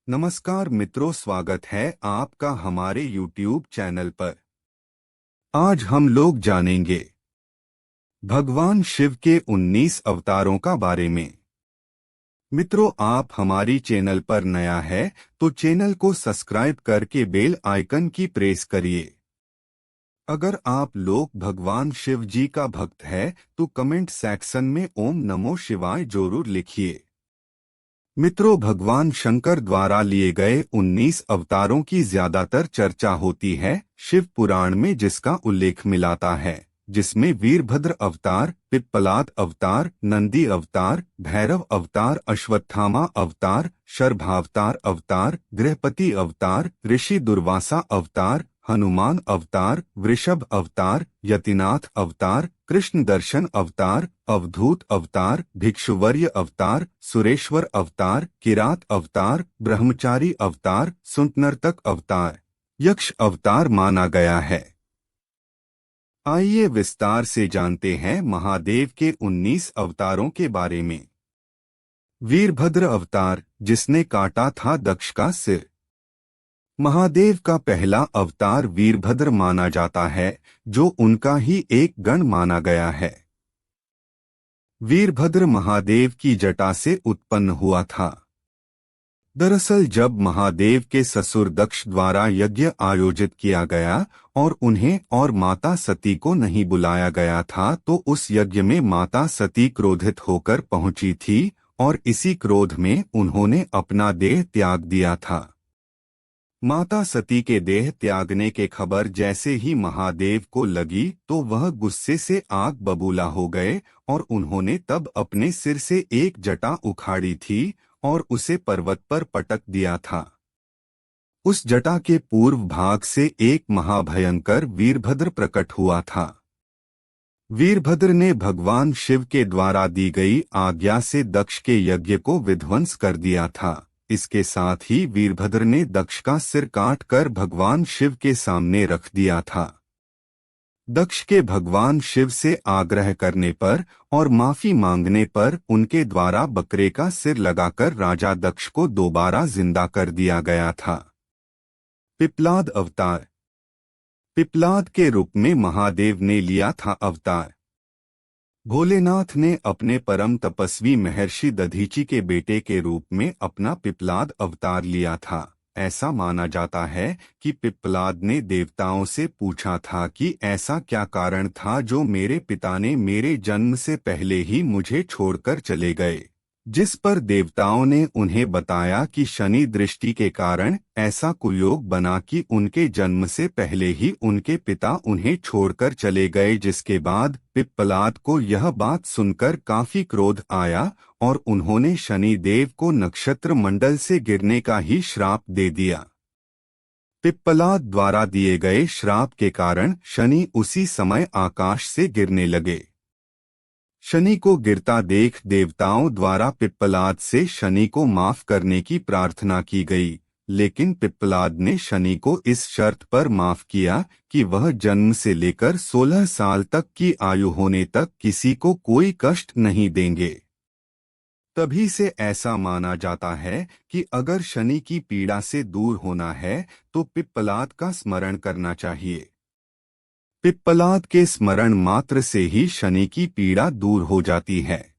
नमस्कार मित्रों, स्वागत है आपका हमारे YouTube चैनल पर। आज हम लोग जानेंगे भगवान शिव के 19 अवतारों का बारे में। मित्रों, आप हमारी चैनल पर नया है तो चैनल को सब्सक्राइब करके बेल आइकन की प्रेस करिए। अगर आप लोग भगवान शिव जी का भक्त है तो कमेंट सेक्शन में ओम नमो शिवाय जरूर लिखिए। मित्रों, भगवान शंकर द्वारा लिए गए 19 अवतारों की ज्यादातर चर्चा होती है शिव पुराण में, जिसका उल्लेख मिलता है, जिसमें वीरभद्र अवतार, पिप्पलाद अवतार, नंदी अवतार, भैरव अवतार, अश्वत्थामा अवतार, शर्भावतार अवतार, गृहपति अवतार, ऋषि दुर्वासा अवतार, हनुमान अवतार, वृषभ अवतार, यतिनाथ अवतार, कृष्ण दर्शन अवतार, अवधूत अवतार, भिक्षुवर्य अवतार, सुरेश्वर अवतार, किरात अवतार, ब्रह्मचारी अवतार, सुंटनर्तक अवतार, यक्ष अवतार माना गया है। आइए विस्तार से जानते हैं महादेव के 19 अवतारों के बारे में। वीरभद्र अवतार, जिसने काटा था दक्ष का सिर। महादेव का पहला अवतार वीरभद्र माना जाता है, जो उनका ही एक गण माना गया है। वीरभद्र महादेव की जटा से उत्पन्न हुआ था। दरअसल जब महादेव के ससुर दक्ष द्वारा यज्ञ आयोजित किया गया और उन्हें और माता सती को नहीं बुलाया गया था, तो उस यज्ञ में माता सती क्रोधित होकर पहुंची थी और इसी क्रोध में उन्होंने अपना देह त्याग दिया था। माता सती के देह त्यागने के खबर जैसे ही महादेव को लगी तो वह गुस्से से आग बबूला हो गए और उन्होंने तब अपने सिर से एक जटा उखाड़ी थी और उसे पर्वत पर पटक दिया था। उस जटा के पूर्व भाग से एक महाभयंकर वीरभद्र प्रकट हुआ था। वीरभद्र ने भगवान शिव के द्वारा दी गई आज्ञा से दक्ष के यज्ञ को विध्वंस कर दिया था। इसके साथ ही वीरभद्र ने दक्ष का सिर काट कर भगवान शिव के सामने रख दिया था। दक्ष के भगवान शिव से आग्रह करने पर और माफी मांगने पर उनके द्वारा बकरे का सिर लगाकर राजा दक्ष को दोबारा जिंदा कर दिया गया था। पिप्पलाद अवतार। पिप्पलाद के रूप में महादेव ने लिया था अवतार। भोलेनाथ ने अपने परम तपस्वी महर्षि दधीचि के बेटे के रूप में अपना पिप्पलाद अवतार लिया था। ऐसा माना जाता है कि पिप्पलाद ने देवताओं से पूछा था कि ऐसा क्या कारण था जो मेरे पिता ने मेरे जन्म से पहले ही मुझे छोड़कर चले गए, जिस पर देवताओं ने उन्हें बताया कि शनि दृष्टि के कारण ऐसा कुयोग बना कि उनके जन्म से पहले ही उनके पिता उन्हें छोड़कर चले गए। जिसके बाद पिप्पलाद को यह बात सुनकर काफी क्रोध आया और उन्होंने शनि देव को नक्षत्र मंडल से गिरने का ही श्राप दे दिया। पिप्पलाद द्वारा दिए गए श्राप के कारण शनि उसी समय आकाश से गिरने लगे। शनि को गिरता देख देवताओं द्वारा पिप्पलाद से शनि को माफ करने की प्रार्थना की गई, लेकिन पिप्पलाद ने शनि को इस शर्त पर माफ किया कि वह जन्म से लेकर 16 साल तक की आयु होने तक किसी को कोई कष्ट नहीं देंगे। तभी से ऐसा माना जाता है कि अगर शनि की पीड़ा से दूर होना है तो पिप्पलाद का स्मरण करना चाहिए। पिप्पलाद के स्मरण मात्र से ही शनि की पीड़ा दूर हो जाती है।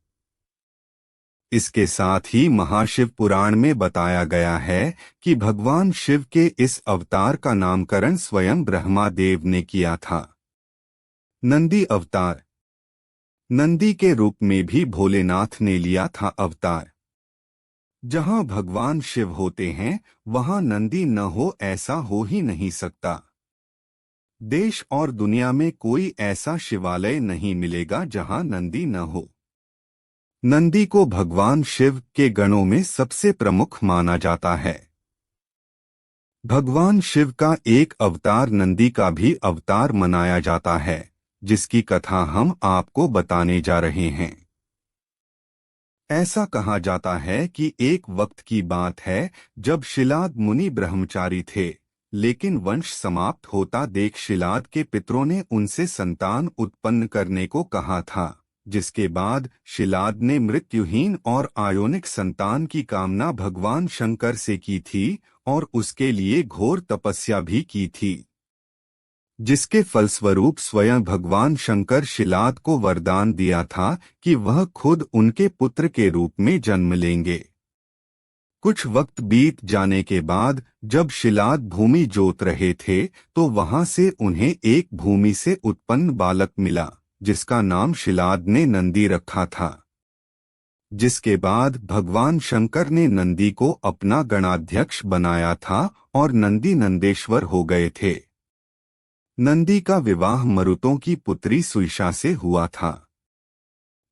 इसके साथ ही महाशिव पुराण में बताया गया है कि भगवान शिव के इस अवतार का नामकरण स्वयं ब्रह्मादेव ने किया था। नंदी अवतार। नंदी के रूप में भी भोलेनाथ ने लिया था अवतार। जहां भगवान शिव होते हैं वहां नंदी न हो, ऐसा हो ही नहीं सकता। देश और दुनिया में कोई ऐसा शिवालय नहीं मिलेगा जहां नंदी न हो। नंदी को भगवान शिव के गणों में सबसे प्रमुख माना जाता है। भगवान शिव का एक अवतार नंदी का भी अवतार मनाया जाता है, जिसकी कथा हम आपको बताने जा रहे हैं। ऐसा कहा जाता है कि एक वक्त की बात है जब शिलाद मुनि ब्रह्मचारी थे, लेकिन वंश समाप्त होता देख शिलाद के पितरों ने उनसे संतान उत्पन्न करने को कहा था। जिसके बाद शिलाद ने मृत्युहीन और आयोनिक संतान की कामना भगवान शंकर से की थी और उसके लिए घोर तपस्या भी की थी, जिसके फलस्वरूप स्वयं भगवान शंकर शिलाद को वरदान दिया था कि वह खुद उनके पुत्र के रूप में जन्म लेंगे। कुछ वक्त बीत जाने के बाद जब शिलाद भूमि जोत रहे थे तो वहां से उन्हें एक भूमि से उत्पन्न बालक मिला, जिसका नाम शिलाद ने नंदी रखा था। जिसके बाद भगवान शंकर ने नंदी को अपना गणाध्यक्ष बनाया था और नंदी नंदेश्वर हो गए थे। नंदी का विवाह मरुतों की पुत्री सुईषा से हुआ था।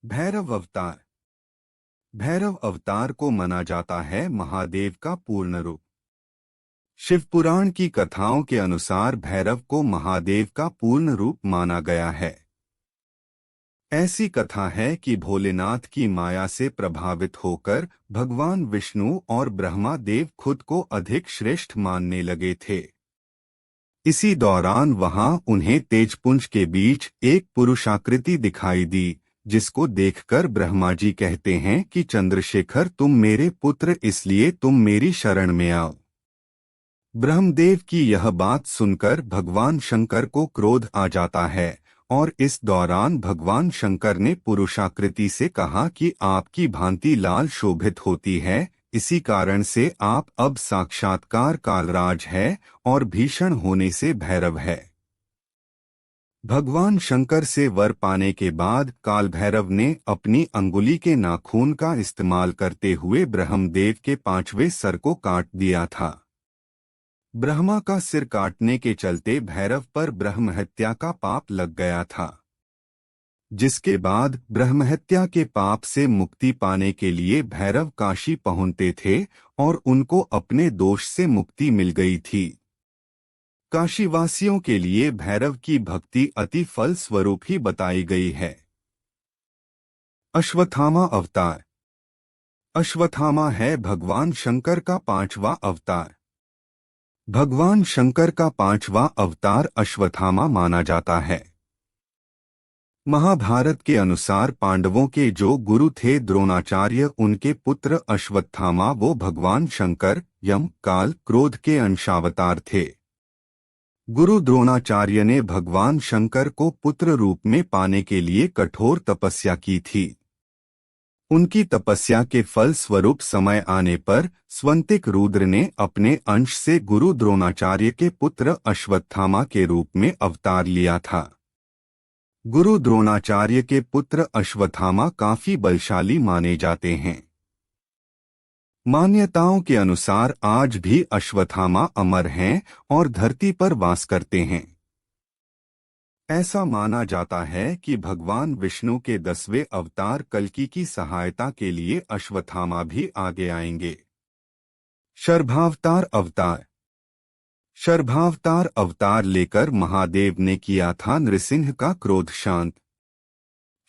भैरव अवतार। भैरव अवतार को माना जाता है महादेव का पूर्ण रूप। शिवपुराण की कथाओं के अनुसार भैरव को महादेव का पूर्ण रूप माना गया है। ऐसी कथा है कि भोलेनाथ की माया से प्रभावित होकर भगवान विष्णु और ब्रह्मा देव खुद को अधिक श्रेष्ठ मानने लगे थे। इसी दौरान वहां उन्हें तेजपुंज के बीच एक पुरुषाकृति दिखाई दी, जिसको देखकर ब्रह्मा जी कहते हैं कि चंद्रशेखर तुम मेरे पुत्र, इसलिए तुम मेरी शरण में आओ। ब्रह्मदेव की यह बात सुनकर भगवान शंकर को क्रोध आ जाता है और इस दौरान भगवान शंकर ने पुरुषाकृति से कहा कि आपकी भांति लाल शोभित होती है, इसी कारण से आप अब साक्षात्कार कालराज है और भीषण होने से भैरव है। भगवान शंकर से वर पाने के बाद काल भैरव ने अपनी अंगुली के नाखून का इस्तेमाल करते हुए ब्रह्मदेव के 5वें सर को काट दिया था। ब्रह्मा का सिर काटने के चलते भैरव पर ब्रह्महत्या का पाप लग गया था, जिसके बाद ब्रह्महत्या के पाप से मुक्ति पाने के लिए भैरव काशी पहुंचते थे और उनको अपने दोष से मुक्ति मिल गई थी। काशीवासियों के लिए भैरव की भक्ति अति फल स्वरूप ही बताई गई है। अश्वत्थामा अवतार। अश्वत्थामा है भगवान शंकर का 5वां अवतार। भगवान शंकर का 5वां अवतार अश्वत्थामा माना जाता है। महाभारत के अनुसार पांडवों के जो गुरु थे द्रोणाचार्य, उनके पुत्र अश्वत्थामा वो भगवान शंकर, यम, काल, क्रोध के अंशावतार थे। गुरु द्रोणाचार्य ने भगवान शंकर को पुत्र रूप में पाने के लिए कठोर तपस्या की थी। उनकी तपस्या के फल स्वरूप समय आने पर स्वंतिक रुद्र ने अपने अंश से गुरु द्रोणाचार्य के पुत्र अश्वत्थामा के रूप में अवतार लिया था। गुरु द्रोणाचार्य के पुत्र अश्वत्थामा काफी बलशाली माने जाते हैं। मान्यताओं के अनुसार आज भी अश्वत्थामा अमर हैं और धरती पर वास करते हैं। ऐसा माना जाता है कि भगवान विष्णु के 10वें अवतार कल्कि की सहायता के लिए अश्वत्थामा भी आगे आएंगे। शर्भावतार अवतार। शर्भावतार अवतार लेकर महादेव ने किया था नृसिंह का क्रोध शांत।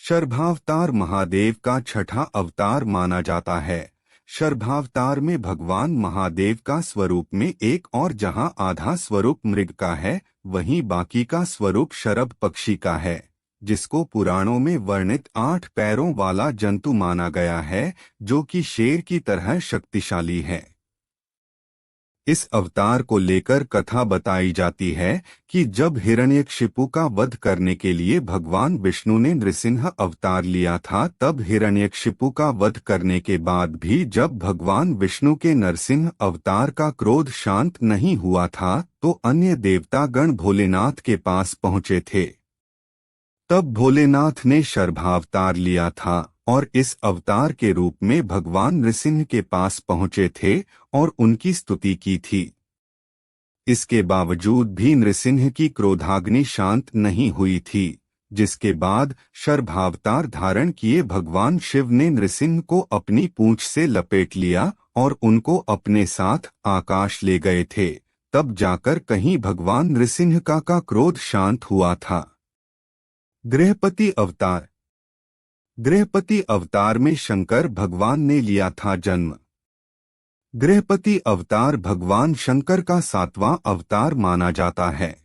शर्भावतार महादेव का 6ठा अवतार माना जाता है। शर्भावतार में भगवान महादेव का स्वरूप में एक और जहां आधा स्वरूप मृग का है, वहीं बाकी का स्वरूप शरभ पक्षी का है, जिसको पुराणों में वर्णित 8 पैरों वाला जंतु माना गया है, जो कि शेर की तरह शक्तिशाली है। इस अवतार को लेकर कथा बताई जाती है कि जब हिरण्यकशिपु का वध करने के लिए भगवान विष्णु ने नृसिंह अवतार लिया था, तब हिरण्यकशिपु का वध करने के बाद भी जब भगवान विष्णु के नरसिंह अवतार का क्रोध शांत नहीं हुआ था, तो अन्य देवतागण भोलेनाथ के पास पहुंचे थे। तब भोलेनाथ ने शर्भावतार लिया था और इस अवतार के रूप में भगवान नृसिंह के पास पहुंचे थे और उनकी स्तुति की थी। इसके बावजूद भी नृसिंह की क्रोधाग्नि शांत नहीं हुई थी, जिसके बाद शर्भावतार धारण किए भगवान शिव ने नृसिंह को अपनी पूंछ से लपेट लिया और उनको अपने साथ आकाश ले गए थे। तब जाकर कहीं भगवान नृसिंह का क्रोध शांत हुआ था। गृहपति अवतार। गृहपति अवतार में शंकर भगवान ने लिया था जन्म। गृहपति अवतार भगवान शंकर का 7वां अवतार माना जाता है।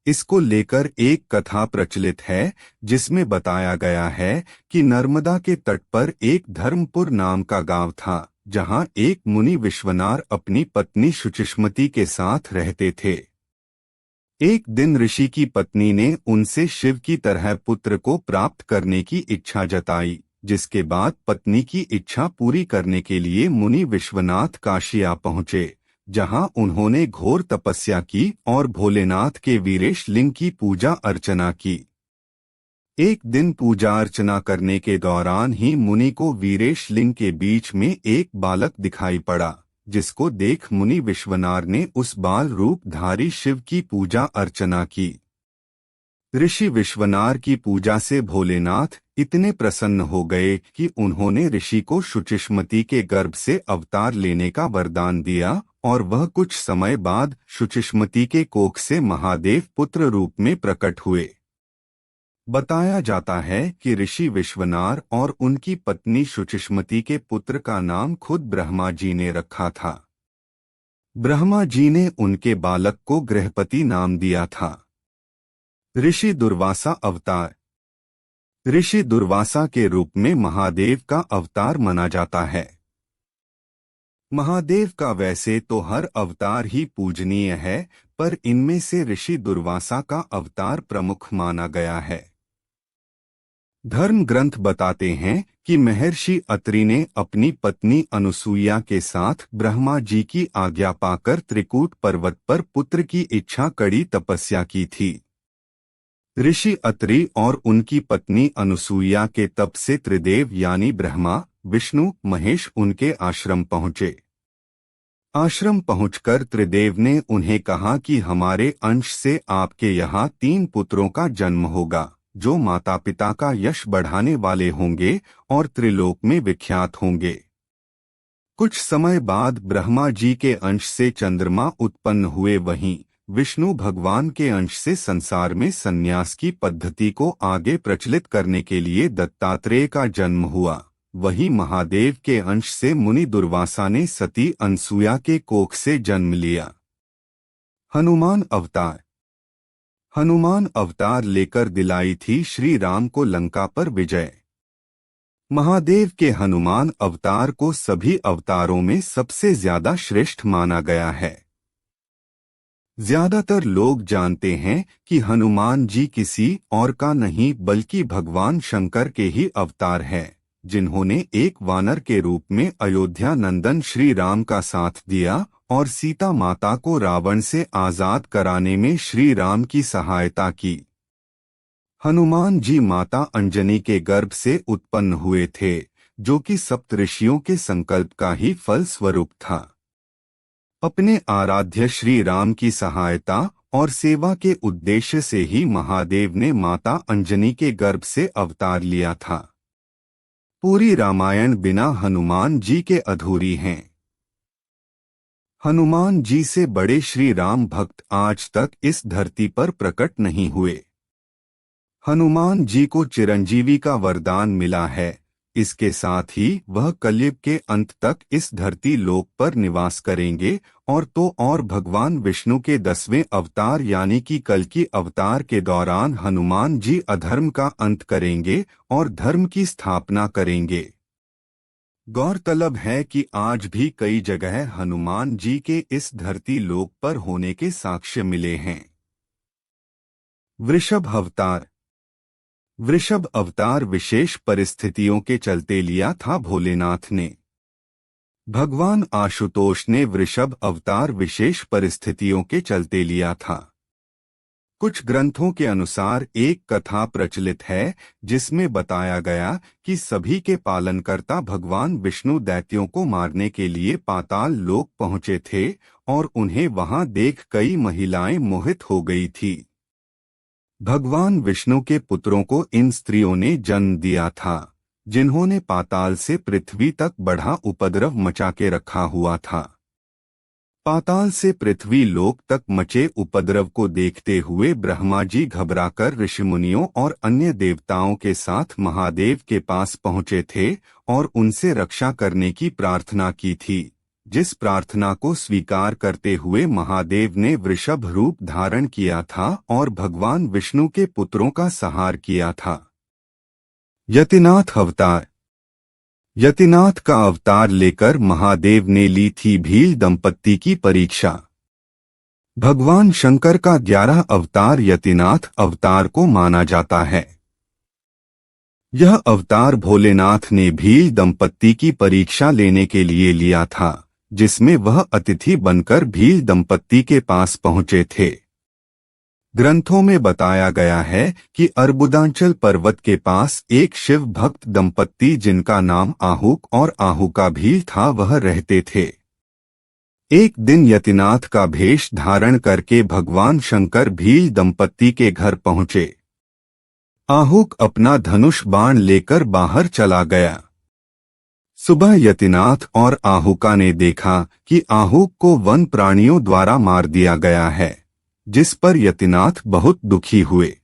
इसको लेकर एक कथा प्रचलित है जिसमें बताया गया है कि नर्मदा के तट पर एक धर्मपुर नाम का गांव था, जहां एक मुनि विश्वनार अपनी पत्नी शुचिष्मति के साथ रहते थे। एक दिन ऋषि की पत्नी ने उनसे शिव की तरह पुत्र को प्राप्त करने की इच्छा जताई, जिसके बाद पत्नी की इच्छा पूरी करने के लिए मुनि विश्वनाथ काशी आ पहुँचे, जहां उन्होंने घोर तपस्या की और भोलेनाथ के वीरेश लिंग की पूजा अर्चना की। एक दिन पूजा अर्चना करने के दौरान ही मुनि को वीरेश लिंग के बीच में एक बालक दिखाई पड़ा, जिसको देख मुनि विश्वनार ने उस बाल रूपधारी शिव की पूजा अर्चना की। ऋषि विश्वनार की पूजा से भोलेनाथ इतने प्रसन्न हो गए कि उन्होंने ऋषि को शुचिष्मति के गर्भ से अवतार लेने का वरदान दिया और वह कुछ समय बाद शुचिष्मति के कोख से महादेव पुत्र रूप में प्रकट हुए। बताया जाता है कि ऋषि विश्वनार और उनकी पत्नी शुचिष्मति के पुत्र का नाम खुद ब्रह्मा जी ने रखा था। ब्रह्मा जी ने उनके बालक को गृहपति नाम दिया था। ऋषि दुर्वासा अवतार। ऋषि दुर्वासा के रूप में महादेव का अवतार माना जाता है। महादेव का वैसे तो हर अवतार ही पूजनीय है, पर इनमें से ऋषि दुर्वासा का अवतार प्रमुख माना गया है। धर्म ग्रंथ बताते हैं कि महर्षि अत्रि ने अपनी पत्नी अनुसुईया के साथ ब्रह्मा जी की आज्ञा पाकर त्रिकूट पर्वत पर पुत्र की इच्छा कड़ी तपस्या की थी। ऋषि अत्रि और उनकी पत्नी अनुसुईया के तप से त्रिदेव यानी ब्रह्मा, विष्णु, महेश उनके आश्रम पहुँचे। आश्रम पहुंचकर त्रिदेव ने उन्हें कहा कि हमारे अंश से आपके यहाँ 3 पुत्रों का जन्म होगा, जो माता पिता का यश बढ़ाने वाले होंगे और त्रिलोक में विख्यात होंगे। कुछ समय बाद ब्रह्मा जी के अंश से चंद्रमा उत्पन्न हुए, वहीं विष्णु भगवान के अंश से संसार में संन्यास की पद्धति को आगे प्रचलित करने के लिए दत्तात्रेय का जन्म हुआ। वहीं महादेव के अंश से मुनि दुर्वासा ने सती अनसुया के कोख से जन्म लिया। हनुमान अवतार। हनुमान अवतार लेकर दिलाई थी श्री राम को लंका पर विजय। महादेव के हनुमान अवतार को सभी अवतारों में सबसे ज्यादा श्रेष्ठ माना गया है। ज्यादातर लोग जानते हैं कि हनुमान जी किसी और का नहीं बल्कि भगवान शंकर के ही अवतार हैं, जिन्होंने एक वानर के रूप में अयोध्या नंदन श्री राम का साथ दिया और सीता माता को रावण से आजाद कराने में श्री राम की सहायता की। हनुमान जी माता अंजनी के गर्भ से उत्पन्न हुए थे, जो कि सप्तऋषियों के संकल्प का ही फल स्वरूप था। अपने आराध्य श्री राम की सहायता और सेवा के उद्देश्य से ही महादेव ने माता अंजनी के गर्भ से अवतार लिया था। पूरी रामायण बिना हनुमान जी के अधूरी हैं। हनुमान जी से बड़े श्री राम भक्त आज तक इस धरती पर प्रकट नहीं हुए। हनुमान जी को चिरंजीवी का वरदान मिला है। इसके साथ ही वह कलयुग के अंत तक इस धरती लोक पर निवास करेंगे और भगवान विष्णु के 10वें अवतार यानी कि कल्कि अवतार के दौरान हनुमान जी अधर्म का अंत करेंगे और धर्म की स्थापना करेंगे। गौरतलब है कि आज भी कई जगह हनुमान जी के इस धरती लोक पर होने के साक्ष्य मिले हैं। वृषभ अवतार। वृषभ अवतार विशेष परिस्थितियों के चलते लिया था भोलेनाथ ने। भगवान आशुतोष ने वृषभ अवतार विशेष परिस्थितियों के चलते लिया था। कुछ ग्रंथों के अनुसार एक कथा प्रचलित है जिसमें बताया गया कि सभी के पालनकर्ता भगवान विष्णु दैत्यों को मारने के लिए पाताल लोक पहुंचे थे और उन्हें वहां देख कई महिलाएं मोहित हो गई थी। भगवान विष्णु के पुत्रों को इन स्त्रियों ने जन्म दिया था, जिन्होंने पाताल से पृथ्वी तक बढ़ा उपद्रव मचा के रखा हुआ था। पाताल से पृथ्वी लोक तक मचे उपद्रव को देखते हुए ब्रह्मा जी घबराकर ऋषिमुनियों और अन्य देवताओं के साथ महादेव के पास पहुंचे थे और उनसे रक्षा करने की प्रार्थना की थी। जिस प्रार्थना को स्वीकार करते हुए महादेव ने वृषभ रूप धारण किया था और भगवान विष्णु के पुत्रों का संहार किया था। यतिनाथ अवतार। यतिनाथ का अवतार लेकर महादेव ने ली थी भील दंपत्ति की परीक्षा। भगवान शंकर का 11 अवतार यतिनाथ अवतार को माना जाता है। यह अवतार भोलेनाथ ने भील दंपत्ति की परीक्षा लेने के लिए लिया था, जिसमें वह अतिथि बनकर भील दंपत्ति के पास पहुंचे थे। ग्रंथों में बताया गया है कि अर्बुदांचल पर्वत के पास एक शिव भक्त दंपत्ति जिनका नाम आहुक और आहुका भील था वह रहते थे। एक दिन यतिनाथ का भेष धारण करके भगवान शंकर भील दंपत्ति के घर पहुंचे। आहुक अपना धनुष बाण लेकर बाहर चला गया। सुबह यतिनाथ और आहुका ने देखा कि आहुक को वन प्राणियों द्वारा मार दिया गया है, जिस पर यतिनाथ बहुत दुखी हुए।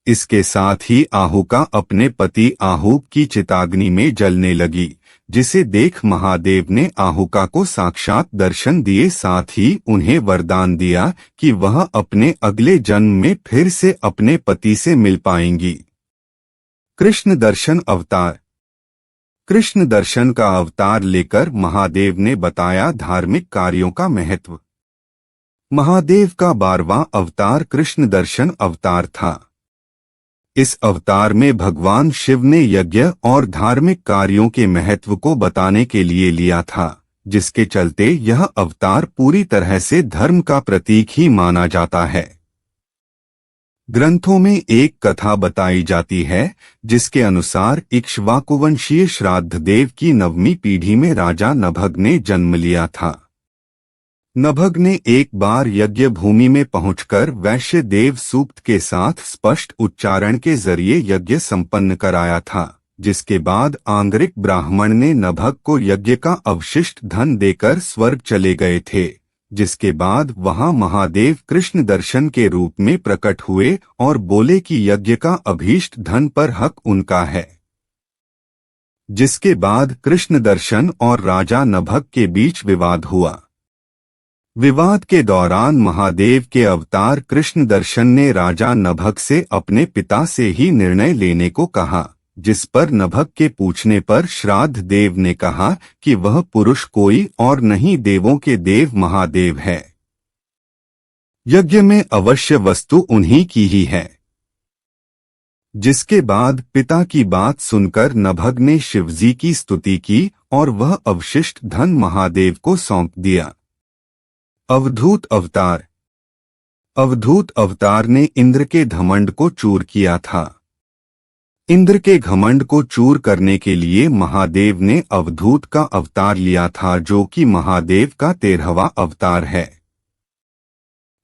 इसके साथ ही आहुका अपने पति आहुक की चिताग्नि में जलने लगी, जिसे देख महादेव ने आहुका को साक्षात दर्शन दिए, साथ ही उन्हें वरदान दिया कि वह अपने अगले जन्म में फिर से अपने पति से मिल पाएंगी। कृष्ण दर्शन अवतार। कृष्ण दर्शन का अवतार लेकर महादेव ने बताया धार्मिक कार्यों का महत्व। महादेव का 12वां अवतार कृष्ण दर्शन अवतार था। इस अवतार में भगवान शिव ने यज्ञ और धार्मिक कार्यों के महत्व को बताने के लिए लिया था, जिसके चलते यह अवतार पूरी तरह से धर्म का प्रतीक ही माना जाता है। ग्रंथों में एक कथा बताई जाती है, जिसके अनुसार इक्ष्वाकुवंशीय श्राद्ध देव की 9वीं पीढ़ी में राजा नभग ने जन्म लिया था। नभग ने एक बार यज्ञ भूमि में पहुंचकर वैश्य देव सूक्त के साथ स्पष्ट उच्चारण के जरिए यज्ञ संपन्न कराया था, जिसके बाद आंतरिक ब्राह्मण ने नभग को यज्ञ का अवशिष्ट धन देकर स्वर्ग चले गए थे, जिसके बाद वहां महादेव कृष्ण दर्शन के रूप में प्रकट हुए और बोले कि यज्ञ का अभीष्ट धन पर हक उनका है। जिसके बाद कृष्ण दर्शन और राजा नभग के बीच विवाद हुआ। विवाद के दौरान महादेव के अवतार कृष्ण दर्शन ने राजा नभग से अपने पिता से ही निर्णय लेने को कहा, जिस पर नभग के पूछने पर श्राद्ध देव ने कहा कि वह पुरुष कोई और नहीं देवों के देव महादेव है। यज्ञ में अवश्य वस्तु उन्हीं की ही है। जिसके बाद पिता की बात सुनकर नभग ने शिवजी की स्तुति की और वह अवशिष्ट धन महादेव को सौंप दिया। अवधूत अवतार। अवधूत अवतार ने इंद्र के घमंड को चूर किया था। इंद्र के घमंड को चूर करने के लिए महादेव ने अवधूत का अवतार लिया था, जो कि महादेव का 13वां अवतार है।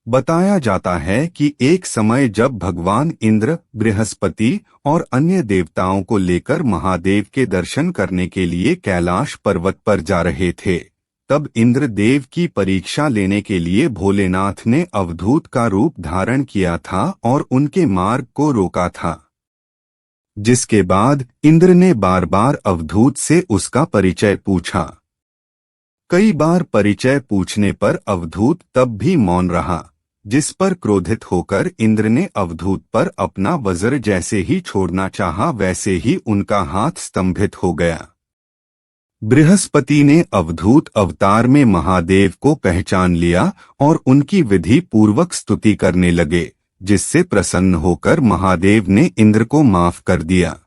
बताया जाता है कि एक समय जब भगवान इंद्र, बृहस्पति और अन्य देवताओं को लेकर महादेव के दर्शन करने के लिए कैलाश पर्वत पर जा रहे थे, तब इंद्रदेव की परीक्षा लेने के लिए भोलेनाथ ने अवधूत का रूप धारण किया था और उनके मार्ग को रोका था। जिसके बाद इंद्र ने बार बार अवधूत से उसका परिचय पूछा। कई बार परिचय पूछने पर अवधूत तब भी मौन रहा, जिस पर क्रोधित होकर इंद्र ने अवधूत पर अपना वज्र जैसे ही छोड़ना चाहा, वैसे ही उनका हाथ स्तंभित हो गया। बृहस्पति ने अवधूत अवतार में महादेव को पहचान लिया और उनकी विधि पूर्वक स्तुति करने लगे, जिससे प्रसन्न होकर महादेव ने इंद्र को माफ कर दिया।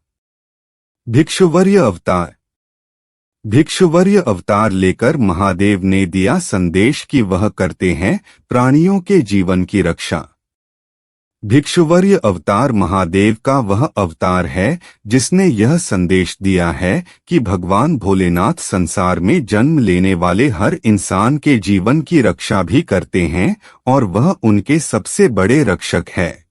भिक्षुवर्य अवतार। भिक्षुवर्य अवतार लेकर महादेव ने दिया संदेश कि वह करते हैं प्राणियों के जीवन की रक्षा। भिक्षुवर्य अवतार महादेव का वह अवतार है जिसने यह संदेश दिया है कि भगवान भोलेनाथ संसार में जन्म लेने वाले हर इंसान के जीवन की रक्षा भी करते हैं और वह उनके सबसे बड़े रक्षक है।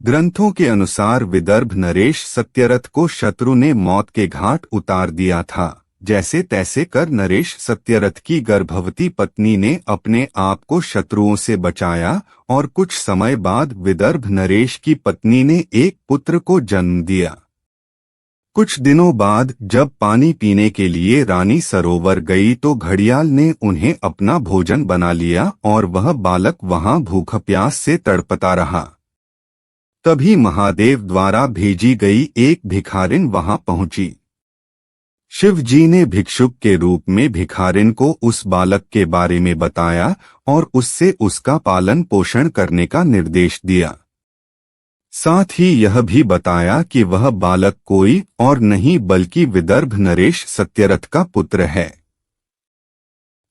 ग्रंथों के अनुसार विदर्भ नरेश सत्यरथ को शत्रु ने मौत के घाट उतार दिया था। जैसे तैसे कर नरेश सत्यरथ की गर्भवती पत्नी ने अपने आप को शत्रुओं से बचाया और कुछ समय बाद विदर्भ नरेश की पत्नी ने एक पुत्र को जन्म दिया। कुछ दिनों बाद जब पानी पीने के लिए रानी सरोवर गई तो घड़ियाल ने उन्हें अपना भोजन बना लिया और वह बालक वहां भूख प्यास से तड़पता रहा। तभी महादेव द्वारा भेजी गई एक भिखारिन वहां पहुंची। शिव जी ने भिक्षुक के रूप में भिखारिन को उस बालक के बारे में बताया और उससे उसका पालन पोषण करने का निर्देश दिया। साथ ही यह भी बताया कि वह बालक कोई और नहीं बल्कि विदर्भ नरेश सत्यरथ का पुत्र है।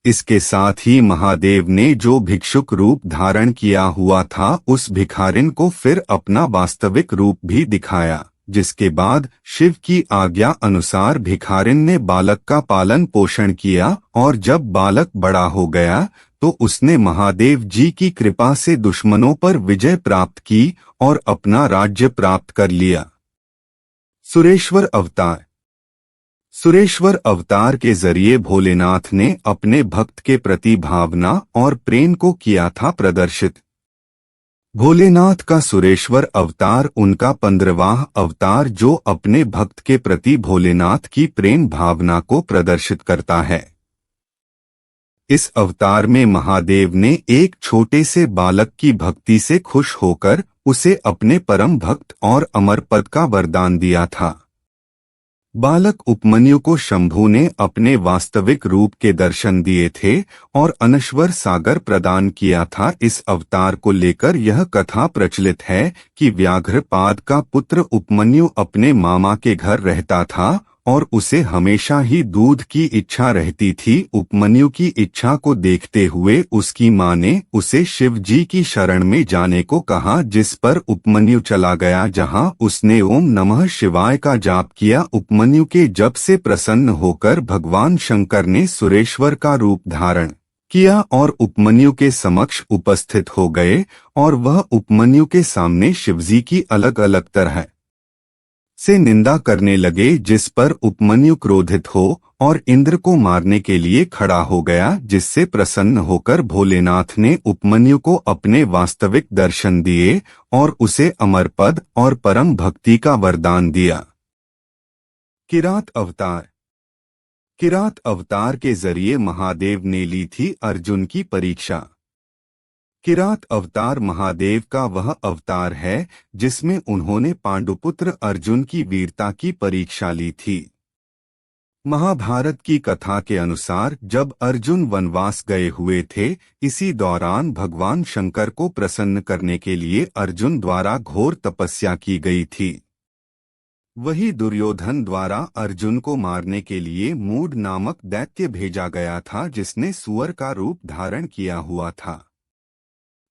इसके साथ ही महादेव ने जो भिक्षुक रूप धारण किया हुआ था उस भिखारिन को फिर अपना वास्तविक रूप भी दिखाया, जिसके बाद शिव की आज्ञा अनुसार भिखारिन ने बालक का पालन पोषण किया और जब बालक बड़ा हो गया तो उसने महादेव जी की कृपा से दुश्मनों पर विजय प्राप्त की और अपना राज्य प्राप्त कर लिया। सुरेश्वर अवतार। सुरेश्वर अवतार के जरिए भोलेनाथ ने अपने भक्त के प्रति भावना और प्रेम को किया था प्रदर्शित। भोलेनाथ का सुरेश्वर अवतार उनका 15वां अवतार जो अपने भक्त के प्रति भोलेनाथ की प्रेम भावना को प्रदर्शित करता है। इस अवतार में महादेव ने एक छोटे से बालक की भक्ति से खुश होकर उसे अपने परम भक्त और अमर पद का वरदान दिया था। बालक उपमन्यु को शंभु ने अपने वास्तविक रूप के दर्शन दिए थे और अनश्वर सागर प्रदान किया था। इस अवतार को लेकर यह कथा प्रचलित है कि व्याघ्रपाद का पुत्र उपमन्यु अपने मामा के घर रहता था और उसे हमेशा ही दूध की इच्छा रहती थी। उपमन्यु की इच्छा को देखते हुए उसकी मां ने उसे शिव जी की शरण में जाने को कहा, जिस पर उपमन्यु चला गया, जहां उसने ओम नमः शिवाय का जाप किया। उपमन्यु के जप से प्रसन्न होकर भगवान शंकर ने सुरेश्वर का रूप धारण किया और उपमन्यु के समक्ष उपस्थित हो गए और वह उपमन्यु के सामने शिवजी की अलग अलग तरह से निंदा करने लगे, जिस पर उपमन्यु क्रोधित हो और इंद्र को मारने के लिए खड़ा हो गया, जिससे प्रसन्न होकर भोलेनाथ ने उपमन्यु को अपने वास्तविक दर्शन दिए और उसे अमर पद और परम भक्ति का वरदान दिया। किरात अवतार। किरात अवतार के जरिए महादेव ने ली थी अर्जुन की परीक्षा। किरात अवतार महादेव का वह अवतार है जिसमें उन्होंने पांडुपुत्र अर्जुन की वीरता की परीक्षा ली थी। महाभारत की कथा के अनुसार जब अर्जुन वनवास गए हुए थे, इसी दौरान भगवान शंकर को प्रसन्न करने के लिए अर्जुन द्वारा घोर तपस्या की गई थी। वही दुर्योधन द्वारा अर्जुन को मारने के लिए मूढ़ नामक दैत्य भेजा गया था, जिसने सुअर का रूप धारण किया हुआ था।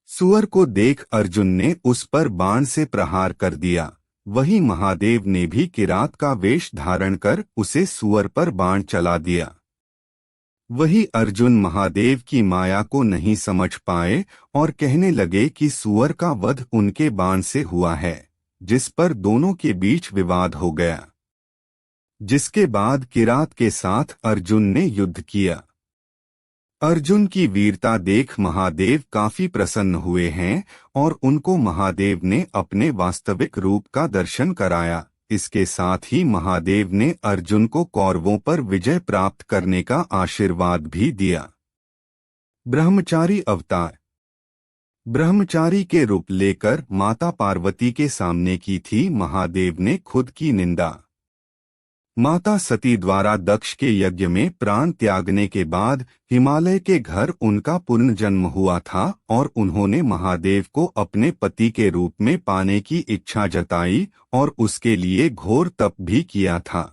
सुअर को देख अर्जुन ने उस पर बाण से प्रहार कर दिया। वहीं महादेव ने भी किरात का वेश धारण कर उसे सुअर पर बाण चला दिया। वही अर्जुन महादेव की माया को नहीं समझ पाए और कहने लगे कि सुअर का वध उनके बाण से हुआ है, जिस पर दोनों के बीच विवाद हो गया। जिसके बाद किरात के साथ अर्जुन ने युद्ध किया। अर्जुन की वीरता देख महादेव काफी प्रसन्न हुए हैं और उनको महादेव ने अपने वास्तविक रूप का दर्शन कराया। इसके साथ ही महादेव ने अर्जुन को कौरवों पर विजय प्राप्त करने का आशीर्वाद भी दिया। ब्रह्मचारी अवतार। ब्रह्मचारी के रूप लेकर माता पार्वती के सामने की थी महादेव ने खुद की निंदा। माता सती द्वारा दक्ष के यज्ञ में प्राण त्यागने के बाद हिमालय के घर उनका पुनर्जन्म हुआ था और उन्होंने महादेव को अपने पति के रूप में पाने की इच्छा जताई और उसके लिए घोर तप भी किया था।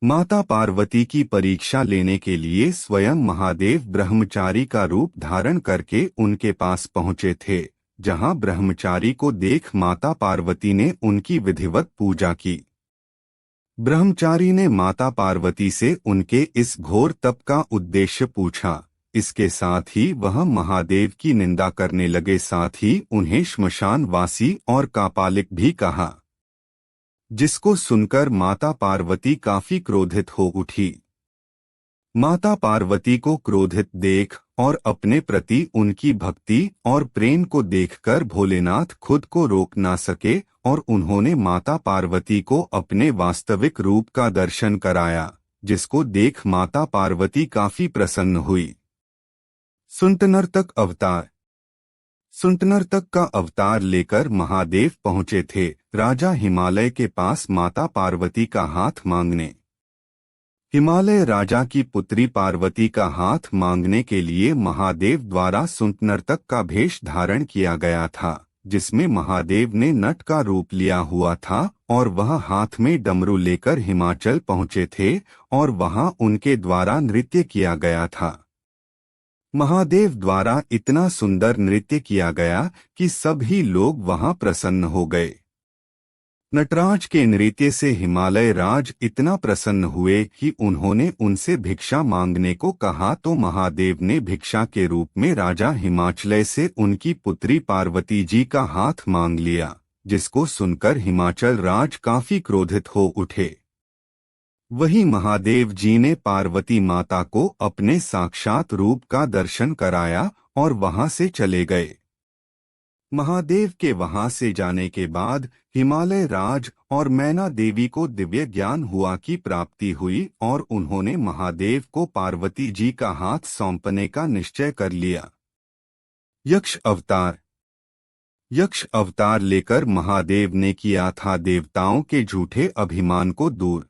माता पार्वती की परीक्षा लेने के लिए स्वयं महादेव ब्रह्मचारी का रूप धारण करके उनके पास पहुंचे थे, जहां ब्रह्मचारी को देख माता पार्वती ने उनकी विधिवत पूजा की। ब्रह्मचारी ने माता पार्वती से उनके इस घोर तप का उद्देश्य पूछा। इसके साथ ही वह महादेव की निंदा करने लगे, साथ ही उन्हें श्मशानवासी और कापालिक भी कहा, जिसको सुनकर माता पार्वती काफी क्रोधित हो उठी। माता पार्वती को क्रोधित देख और अपने प्रति उनकी भक्ति और प्रेम को देखकर भोलेनाथ खुद को रोक ना सके और उन्होंने माता पार्वती को अपने वास्तविक रूप का दर्शन कराया, जिसको देख माता पार्वती काफी प्रसन्न हुई। सुंटनर्तक अवतार। सुंटनर्तक का अवतार लेकर महादेव पहुंचे थे राजा हिमालय के पास माता पार्वती का हाथ मांगने। हिमालय राजा की पुत्री पार्वती का हाथ मांगने के लिए महादेव द्वारा सुंटनर्तक का भेष धारण किया गया था, जिसमें महादेव ने नट का रूप लिया हुआ था और वह हाथ में डमरू लेकर हिमाचल पहुंचे थे और वहां उनके द्वारा नृत्य किया गया था। महादेव द्वारा इतना सुंदर नृत्य किया गया कि सभी लोग वहां प्रसन्न हो गए। नटराज के नृत्य से हिमालय राज इतना प्रसन्न हुए कि उन्होंने उनसे भिक्षा मांगने को कहा, तो महादेव ने भिक्षा के रूप में राजा हिमाचल से उनकी पुत्री पार्वती जी का हाथ मांग लिया, जिसको सुनकर हिमाचल राज काफी क्रोधित हो उठे। वहीं महादेव जी ने पार्वती माता को अपने साक्षात रूप का दर्शन कराया और वहां से चले गए। महादेव के वहां से जाने के बाद हिमालय राज और मैना देवी को दिव्य ज्ञान हुआ की प्राप्ति हुई और उन्होंने महादेव को पार्वती जी का हाथ सौंपने का निश्चय कर लिया। यक्ष अवतार। यक्ष अवतार लेकर महादेव ने किया था देवताओं के झूठे अभिमान को दूर।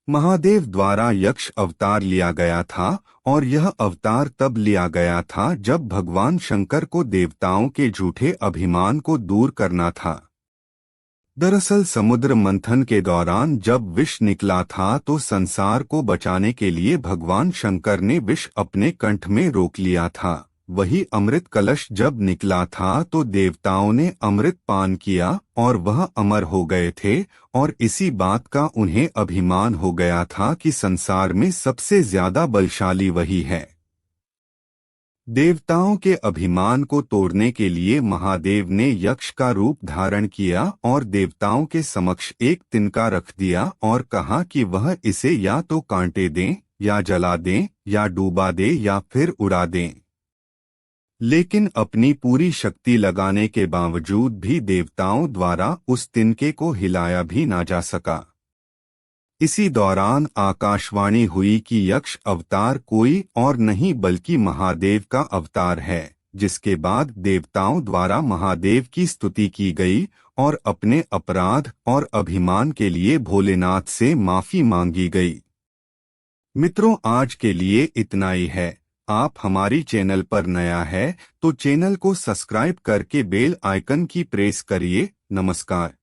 महादेव द्वारा यक्ष अवतार लिया गया था और यह अवतार तब लिया गया था जब भगवान शंकर को देवताओं के झूठे अभिमान को दूर करना था। दरअसल समुद्र मंथन के दौरान जब विष निकला था तो संसार को बचाने के लिए भगवान शंकर ने विष अपने कंठ में रोक लिया था। वही अमृत कलश जब निकला था तो देवताओं ने अमृत पान किया और वह अमर हो गए थे और इसी बात का उन्हें अभिमान हो गया था कि संसार में सबसे ज्यादा बलशाली वही है। देवताओं के अभिमान को तोड़ने के लिए महादेव ने यक्ष का रूप धारण किया और देवताओं के समक्ष एक तिनका रख दिया और कहा कि वह इसे या तो कांटे दें या जला दें या डूबा दें या फिर उड़ा दें। लेकिन अपनी पूरी शक्ति लगाने के बावजूद भी देवताओं द्वारा उस तिनके को हिलाया भी ना जा सका। इसी दौरान आकाशवाणी हुई कि यक्ष अवतार कोई और नहीं बल्कि महादेव का अवतार है, जिसके बाद देवताओं द्वारा महादेव की स्तुति की गई और अपने अपराध और अभिमान के लिए भोलेनाथ से माफी मांगी गई। मित्रों, आज के लिए इतना ही है। आप हमारी चैनल पर नया है तो चैनल को सब्सक्राइब करके बेल आइकन की प्रेस करिए। नमस्कार।